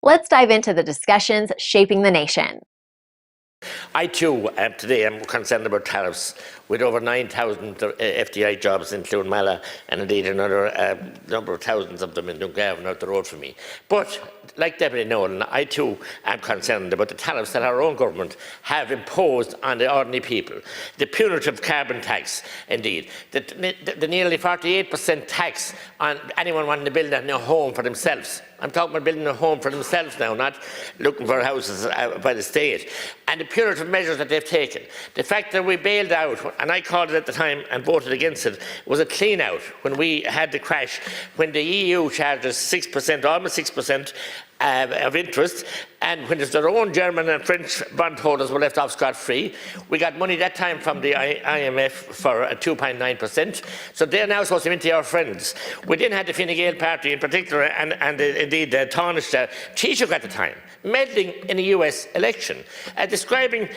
Let's dive into the discussions shaping the nation. I too, today am concerned about tariffs, with over 9,000 FDI jobs, including Mala, and indeed another number of thousands of them in Dungarvan out the road from me. But, like Deputy Nolan, I too am concerned about the tariffs that our own government have imposed on the ordinary people. The punitive carbon tax, indeed, the nearly 48% tax on anyone wanting to build a new home for themselves. I'm talking about building a home for themselves now, not looking for houses by the state. And the punitive measures that they've taken. The fact that we bailed out, and I called it at the time and voted against it, was a clean out when we had the crash, when the EU charges 6%, almost 6%, of interest, and when their own German and French bondholders were left off scot-free. We got money that time from the IMF for 2.9%, so they're now supposed to be into our friends. We then had the Fine Gael party in particular, and indeed Taoiseach Taoiseach at the time, meddling in the US election, describing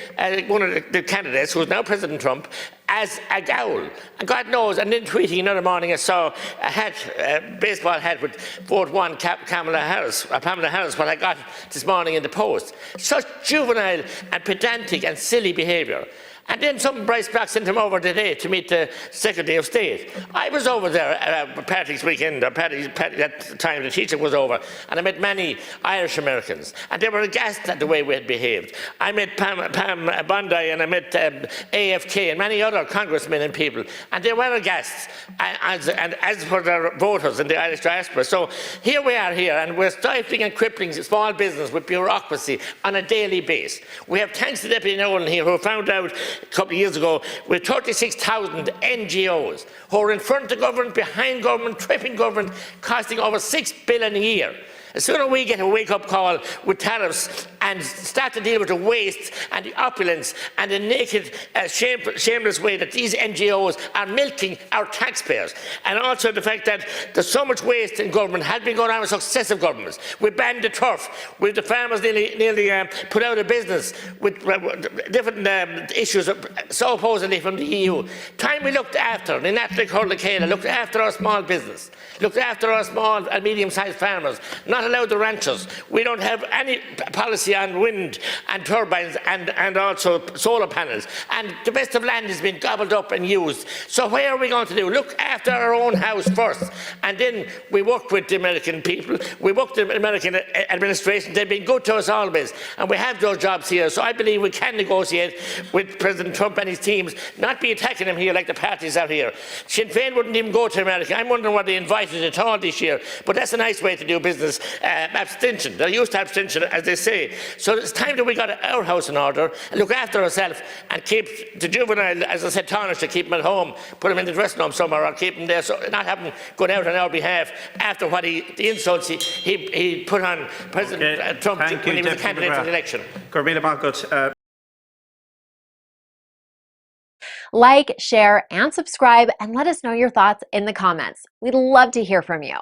one of the candidates, who is now President Trump, as a gowl. And God knows, and then tweeting another morning, I saw a hat, a baseball hat with vote one Pamela Harris, what I got this morning in the Post. Such juvenile and pedantic and silly behaviour. And then some Bryce Black sent him over today to meet the Secretary of State. I was over there Patrick's weekend, or Patrick at the time the teacher was over, and I met many Irish Americans, and they were aghast at the way we had behaved. I met Pam Bondi, and I met AFK and many other congressmen and people, and they were aghast, as for their voters in the Irish diaspora. So here we are here, and we're stifling and crippling small business with bureaucracy on a daily basis. We have, thanks to Deputy Nolan here, who found out a couple of years ago, with 36,000 NGOs who are in front of government, behind government, tripping government, costing over $6 billion a year. As soon as we get a wake-up call with tariffs and start to deal with the waste and the opulence and the naked, shameless way that these NGOs are milking our taxpayers, and also the fact that there's so much waste in government has been going on with successive governments. We banned the turf, with the farmers nearly put out of business, with different issues, supposedly from the EU. Time we looked after, the Natalie Curley-Kayla looked after our small business, looked after our small and medium-sized farmers, not allowed the ranchers. We don't have any policy on wind and turbines and also solar panels. And the best of land has been gobbled up and used. So what are we going to do? Look after our own house first. And then we work with the American people. We work with the American administration. They've been good to us always. And we have those jobs here. So I believe we can negotiate with President Trump and his teams, not be attacking him here like the parties are here. Sinn Féin wouldn't even go to America. I'm wondering why they invited it all this year. But that's a nice way to do business. Abstention. They're used to abstention, as they say. So it's time that we got our house in order and look after ourselves and keep the juvenile, as I said, tarnished, to keep him at home, put him in the dressing room somewhere, or keep him there, so not have him going out on our behalf after what the insults he put on President Trump when he was a candidate for the election. Like, share, and subscribe, and let us know your thoughts in the comments. We'd love to hear from you.